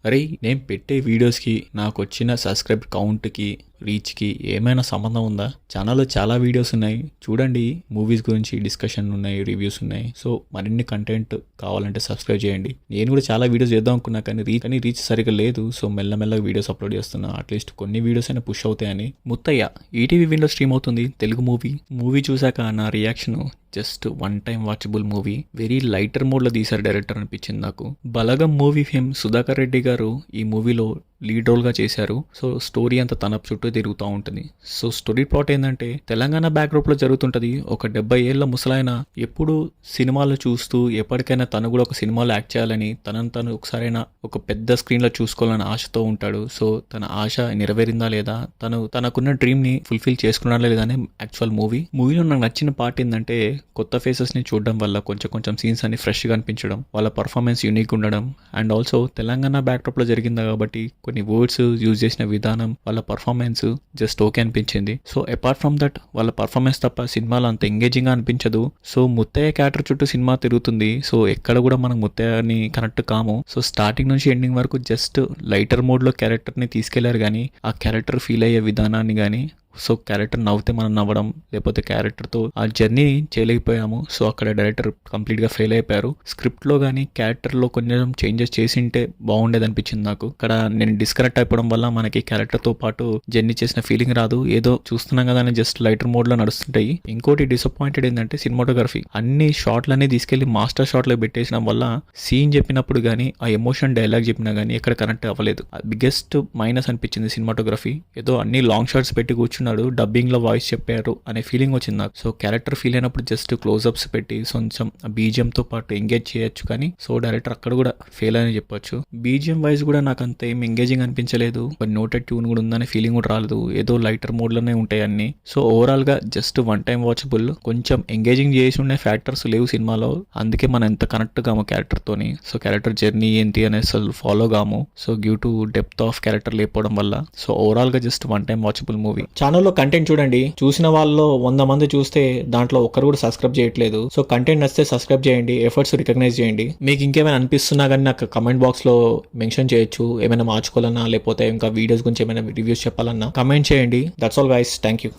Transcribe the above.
అరే నేను పెట్టే వీడియోస్కి నాకు వచ్చిన సబ్స్క్రైబ్ కౌంట్కి రీచ్కి ఏమైనా సంబంధం ఉందా? ఛానల్లో చాలా వీడియోస్ ఉన్నాయి చూడండి. మూవీస్ గురించి డిస్కషన్ ఉన్నాయి, రివ్యూస్ ఉన్నాయి. సో మరిన్ని కంటెంట్ కావాలంటే సబ్స్క్రైబ్ చేయండి. నేను కూడా చాలా వీడియోస్ చేద్దాం అనుకున్నా కానీ రీచ్ సరిగ్గా లేదు. సో మెల్లమెల్లగా వీడియోస్ అప్లోడ్ చేస్తున్నా. అట్లీస్ట్ కొన్ని వీడియోస్ అయినా పుష్ అవుతాయని. ముత్తయ్య ఈటీవీ విండో స్ట్రీమ్ అవుతుంది తెలుగు మూవీ చూసాక నా reaction just one time watchable movie. Very lighter మోడ్లో తీశారు డైరెక్టర్ అనిపించింది నాకు. బలగం మూవీ ఫేమ్ సుధాకర్ రెడ్డి గారు ఈ మూవీలో లీడ్ రోల్గా చేశారు. సో స్టోరీ అంతా తన చుట్టూ తిరుగుతూ ఉంటుంది. సో స్టోరీ ప్లాట్ ఏంటంటే తెలంగాణ బ్యాక్డ్రాప్లో జరుగుతుంటుంది. ఒక 70 ఏళ్ల ముసలాయన ఎప్పుడు సినిమాలు చూస్తూ ఎప్పటికైనా తను కూడా ఒక సినిమాలో యాక్ట్ చేయాలని తను ఒకసారైనా ఒక పెద్ద స్క్రీన్లో చూసుకోవాలని ఆశతో ఉంటాడు. సో తన ఆశ నెరవేరిందా లేదా, తనకున్న డ్రీమ్ని ఫుల్ఫిల్ చేసుకున్నాడా లేదా అనే యాక్చువల్ మూవీలో నాకు నచ్చిన పార్ట్ ఏంటంటే కొత్త ఫేసెస్ని చూడడం వల్ల కొంచెం సీన్స్ అన్ని ఫ్రెష్గా అనిపించడం, వాళ్ళ పర్ఫార్మెన్స్ యూనిక్ ఉండడం, అండ్ ఆల్సో తెలంగాణ బ్యాక్డ్రాప్లో జరిగింది కాబట్టి కొన్ని వర్డ్స్ యూజ్ చేసిన విధానం, వాళ్ళ పర్ఫార్మెన్స్ జస్ట్ ఓకే అనిపించింది. సో అపార్ట్ ఫ్రమ్ దట్ వాళ్ళ పర్ఫార్మెన్స్ తప్ప సినిమాలో అంత ఎంగేజింగ్గా అనిపించదు. సో ముత్తయ్య క్యారెక్టర్ చుట్టూ సినిమా తిరుగుతుంది. సో ఎక్కడ కూడా మనం ముత్తయ్యని కనెక్ట్ కాము. సో స్టార్టింగ్ నుంచి ఎండింగ్ వరకు జస్ట్ లైటర్ మోడ్లో క్యారెక్టర్ని తీసుకెళ్లారు కానీ ఆ క్యారెక్టర్ ఫీల్ అయ్యే విధానాన్ని కానీ, సో క్యారెక్టర్ నవ్వుతే మనం నవ్వడం, లేకపోతే క్యారెక్టర్తో ఆ జర్నీ చేయలేకపోయాము. సో అక్కడ డైరెక్టర్ కంప్లీట్గా ఫెయిల్ అయిపోయారు. స్క్రిప్ట్లో కానీ క్యారెక్టర్లో కొంచెం చేంజెస్ చేసింటే బాగుండేది అనిపించింది నాకు. ఇక్కడ నేను డిస్కనెక్ట్ అయిపోవడం వల్ల మనకి క్యారెక్టర్తో పాటు జర్నీ చేసిన ఫీలింగ్ రాదు. ఏదో చూస్తున్నాం కదా అని జస్ట్ లైటర్ మోడ్లో నడుస్తుంటాయి. ఇంకోటి డిసప్పాయింటెడ్ ఏంటంటే సినిమాటోగ్రఫీ. అన్ని షాట్లన్నీ తీసుకెళ్లి మాస్టర్ షాట్లో పెట్టేసిన వల్ల సీన్ చెప్పినప్పుడు కానీ ఆ ఎమోషన్ డైలాగ్ చెప్పినా కానీ ఎక్కడ కనెక్ట్ అవ్వలేదు. బిగ్గెస్ట్ మైనస్ అనిపించింది సినిమాటోగ్రఫీ. ఏదో అన్ని లాంగ్ షాట్స్ పెట్టి కూర్చున్నాడు, డబ్బింగ్ లో వాయిస్ చెప్పారు అనే ఫీలింగ్ వచ్చింది నాకు. సో క్యారెక్టర్ ఫీల్ అయినప్పుడు జస్ట్ క్లోజ్అప్స్ పెట్టి కొంచెం బీజిఎం తో పాటు ఎంగేజ్ చేయొచ్చు కానీ, సో డైరెక్టర్ అక్కడ కూడా ఫెయిల్ అని చెప్పొచ్చు. బీజిఎం వైజ్ కూడా నాకు అంత ఏం ఎంగేజింగ్ అనిపించలేదు. నోటెడ్ ట్యూన్ కూడా ఉందనే ఫీలింగ్ కూడా రాలేదు. ఏదో లైటర్ మోడ్ లోనే ఉంటాయి అన్ని. సో ఓవరాల్ గా జస్ట్ వన్ టైం వాచబుల్. కొంచెం ఎంగేజింగ్ చేసి ఉండే ఫ్యాక్టర్స్ లేవు సినిమాలో, అందుకే మనం ఎంత కనెక్ట్ కాము క్యారెక్టర్ తోని. సో క్యారెక్టర్ జర్నీ ఏంటి అనేది అసలు ఫాలో కాము. So give to depth of character లేకపోవడం వల్ల. సో ఓవరాల్ గా just one time watchable movie. ఛానల్లో కంటెంట్ చూడండి. చూసిన వాళ్ళలో 100 మంది చూస్తే దాంట్లో ఒక్కరు కూడా సబ్స్క్రైబ్ చేయట్లేదు. సో కంటెంట్ నచ్చితే సబ్స్క్రైబ్ చేయండి, ఎఫర్ట్స్ రికగ్నైజ్ చేయండి. మీకు ఇంకేమైనా అనిపిస్తున్నా కానీ నాకు కమెంట్ బాక్స్ లో మెన్షన్ చేయొచ్చు. ఏమైనా మార్చుకోవాలన్నా లేకపోతే ఇంకా వీడియోస్ గురించి ఏమైనా రివ్యూస్ చెప్పాలన్నా కమెంట్ చేయండి. That's all guys, thank you.